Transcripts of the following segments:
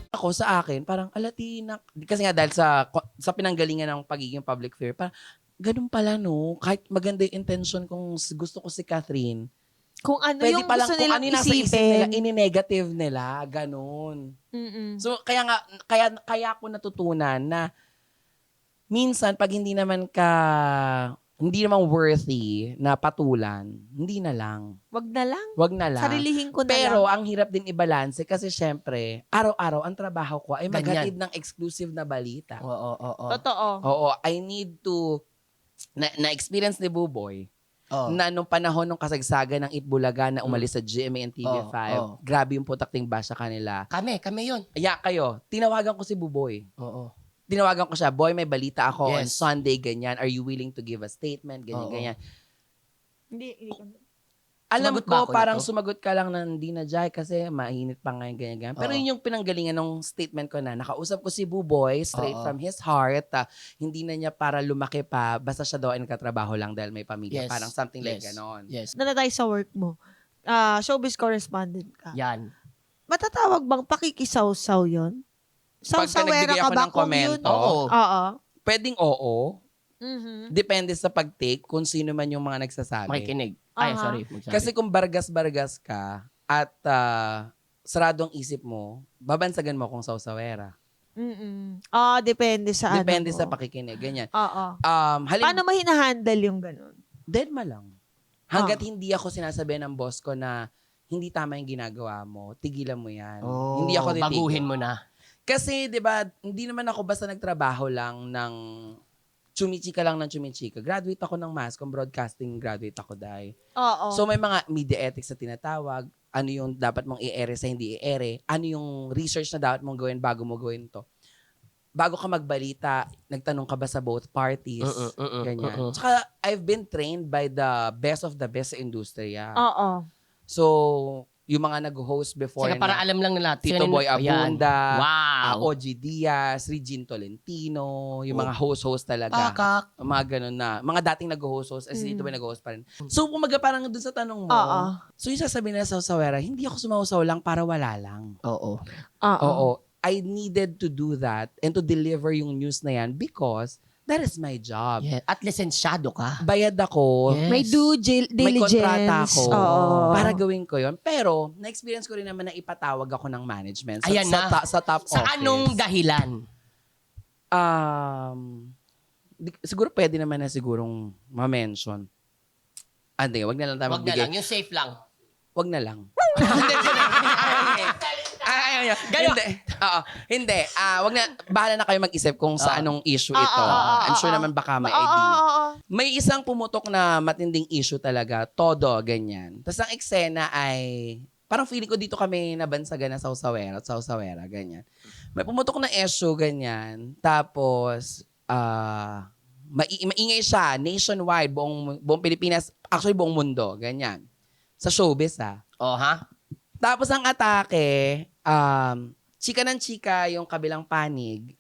Ako sa akin, parang alatina. Kasi nga dahil sa pinanggalingan ng pagiging public figure, parang ganun pala no. Kahit maganda yung intention kung gusto ko si Catherine, Kung ano pwede yung palang gusto kung nilang ano yung nasa isip nila, isipin. ini-negative nila. Ganun. Mm-mm. So, kaya ako natutunan na minsan, pag hindi naman worthy na patulan, hindi na lang. Wag na lang. Wag na lang. Sarilihin ko na Pero lang. ang hirap din i-balance kasi syempre, araw-araw ang trabaho ko ay Ganyan. maghatid ng exclusive na balita. Oo. Totoo. Oo, I need to na-experience ni Buboy Oo. na nung panahon ng kasagsagan ng Itbulaga na umalis sa GMA and TV5, Oo. grabe yung putakting basya kanila. Kami yun. Kaya kayo, tinawagan ko si Buboy. Oo. Tinawagan ko siya, boy, may balita ako on Yes. Sunday, ganyan. Are you willing to give a statement? Ganyan, Oo. ganyan. Hindi. Alam Sumagot ba ko, ako parang nito? sumagot ka lang na hindi na Jai kasi mainit pa ngayon, ganyan, ganyan. Pero Oo. yun yung pinanggalingan ng statement ko na nakausap ko si Buboy straight Oo. from his heart. Hindi na niya para lumaki pa, basta siya daw ay nagkatrabaho lang dahil may pamilya. Yes. Parang something like Yes. ganon. Yes. Na tayo sa work mo. Showbiz correspondent ka. Yan. Matatawag bang pakikisaw-saw yun? Pagka Saw-sawera nagbigay ka ako ba ng kung yun? komento, Oo. pwedeng oo. Mhm. Depende sa pag-take kung sino man yung mga nagsasabi. Makikinig. Ay, Aha. sorry. Magsabi. Kasi kung bargas-bargas ka at saradong isip mo, babansagan mo kung sausawera. Mm-mm. Depende sa Depende ano sa mo. pakikinig. Ganyan. Oo. Halimbawa, Paano mo hinahandle yung ganun? deadma lang. Hanggat hindi ako sinasabi ng boss ko na hindi tama yung ginagawa mo, tigilan mo yan. Hindi ako titigil. Baguhin mo na. Kasi, di ba, hindi naman ako basta nagtrabaho lang ng chumichika lang ng chumichika. Graduate ako ng mass comm broadcasting, graduate ako dahil. Oo. So may mga media ethics na tinatawag, ano yung dapat mong i-ere sa hindi i-ere, ano yung research na dapat mong gawin bago mo gawin to. Bago ka magbalita, nagtanong ka ba sa both parties? Ganyan. Tsaka, I've been trained by the best of the best sa industriya. Oo. So, yung mga nag-host before Saka para na alam lang nila. Tito Boy Abunda, Wow. OG Diaz, Regine Tolentino, yung mga host-host talaga. Kakak. Mga ganun na. Mga dating nag-host, as Tito Boy nag-host pa rin. So, kumaga parang dun sa tanong mo, Oo. so yung sasabihin na sa Sawera, hindi ako sumausaw lang para wala lang. Oo. Oo. I needed to do that and to deliver yung news na yan because that is my job. Yeah. At lisensyado ka. Bayad ako. Yes. May due May diligence. kontrata ako Oo. para gawin ko yon. Pero, na-experience ko rin naman na ipatawag ako ng management Ayan na. sa top Sa office. anong dahilan? Siguro pwede naman na sigurong ma-mention. Hindi, wag na lang tayo Wag na magbigay. lang. Yung safe lang. Wag na lang. Hindi. Gayo. Hindi. Oo. Hindi. Wag na. Bahala na kayo mag-isip kung sa anong issue ito. I'm sure naman baka may idea. Oo. May isang pumutok na matinding issue talaga. Todo, ganyan. Tapos ang eksena ay, parang feeling ko dito kami nabansagan na Sausawera, ganyan. May pumutok na issue, ganyan. Tapos, maingay siya, nationwide, buong Pilipinas, actually buong mundo, ganyan. Sa showbiz, Oh, ha? Tapos ang atake, chika ng chika yung kabilang panig.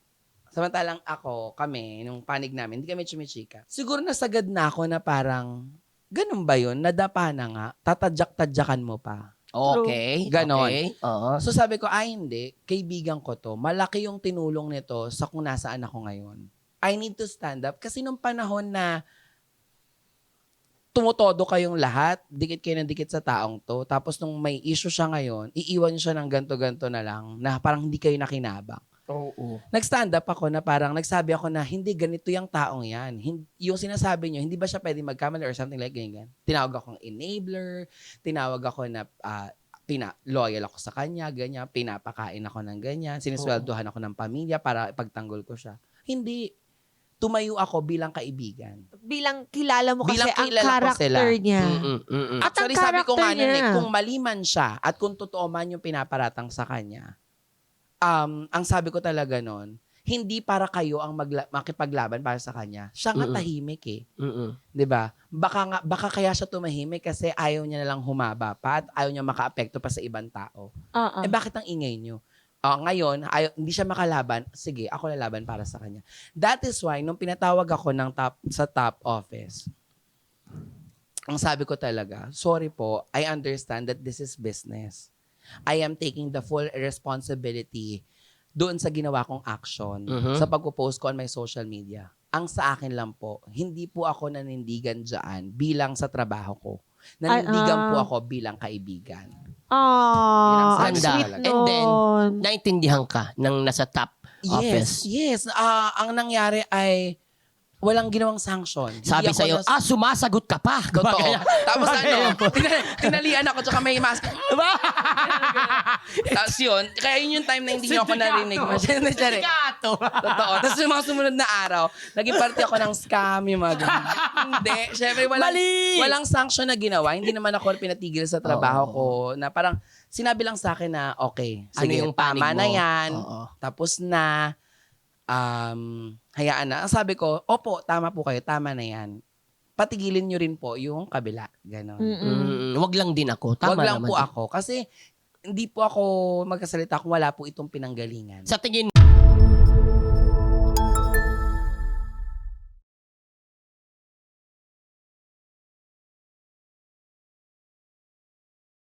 Samantalang kami, nung panig namin, hindi kami chumichika. Siguro nasagad na ako na parang, ganun ba yun? Nadapa na nga, tatadyak-tadyakan mo pa. Okay. Ganon. Okay. Oo. So sabi ko, hindi, kaibigan ko to. Malaki yung tinulong nito sa kung nasaan ako ngayon. I need to stand up. Kasi nung panahon na tumutodo kayong lahat, dikit kayo ng dikit sa taong to, tapos nung may issue siya ngayon, iiwan siya ng ganto-ganto na lang, na parang hindi kayo nakinabang. Oo. Nag-stand up ako na parang, nagsabi ako na, hindi, ganito yung taong yan. Yung sinasabi nyo, hindi ba siya pwede magkamali or something like ganyan? Tinawag akong enabler, tinawag ako na, loyal ako sa kanya, ganyan, pinapakain ako ng ganyan, sinisweldohan ako ng pamilya para ipagtanggol ko siya. Hindi. Tumayo ako bilang kaibigan. Bilang kilala mo kasi Bilang ang kilala ko character sila. niya. At Actually, ang sabi ko nga character nun niya. kung mali man siya at kung totoo man yung pinaparatang sa kanya, ang sabi ko talaga nun, hindi para kayo ang makipaglaban para sa kanya. Siya nga tahimik eh. 'Di ba? Baka kaya siya tumahimik kasi ayaw niya na lang humaba pa at ayaw niya makaapekto pa sa ibang tao. Oo. Bakit ang ingay niyo? Ngayon, hindi siya makalaban. Sige, ako lalaban para sa kanya. That is why, nung pinatawag ako sa top office, ang sabi ko talaga, sorry po, I understand that this is business. I am taking the full responsibility doon sa ginawa kong action, Mhm. sa pagpo-post ko on my social media. Ang sa akin lang po, hindi po ako nanindigan dyan bilang sa trabaho ko. Nanindigan po ako bilang kaibigan. Yun ang Ang ganda. sweet talaga. And then, nun. naintindihan ka ng nasa top office. Yes. Ang nangyari ay walang ginawang sanction. Sabi Hindi ako sa'yo, sumasagot ka pa. Totoo. Gumagaya. Tapos tinalian ako tsaka may mask. Tapos yun, kaya yun yung time na hindi niyo ako narinig. Masyari. Gato. Totoo. Tapos yung mga sumunod na araw, naging parte ako ng scam, yung mga ganun. Hindi. Siyempre, Mali! walang sanction na ginawa. Hindi naman ako pinatigil sa trabaho ko na parang sinabi lang sa akin na, okay, Ano sige, yung panig tama mo? na yan. Oo. Tapos na, hayaan na. Ang sabi ko, opo, tama po kayo, tama na yan. Patigilin nyo rin po yung kabila. Ganon. Wag lang din ako. Tama Wag lang naman po din. ako. Kasi hindi po ako magkasalita kung wala po itong pinanggalingan. Sa tingin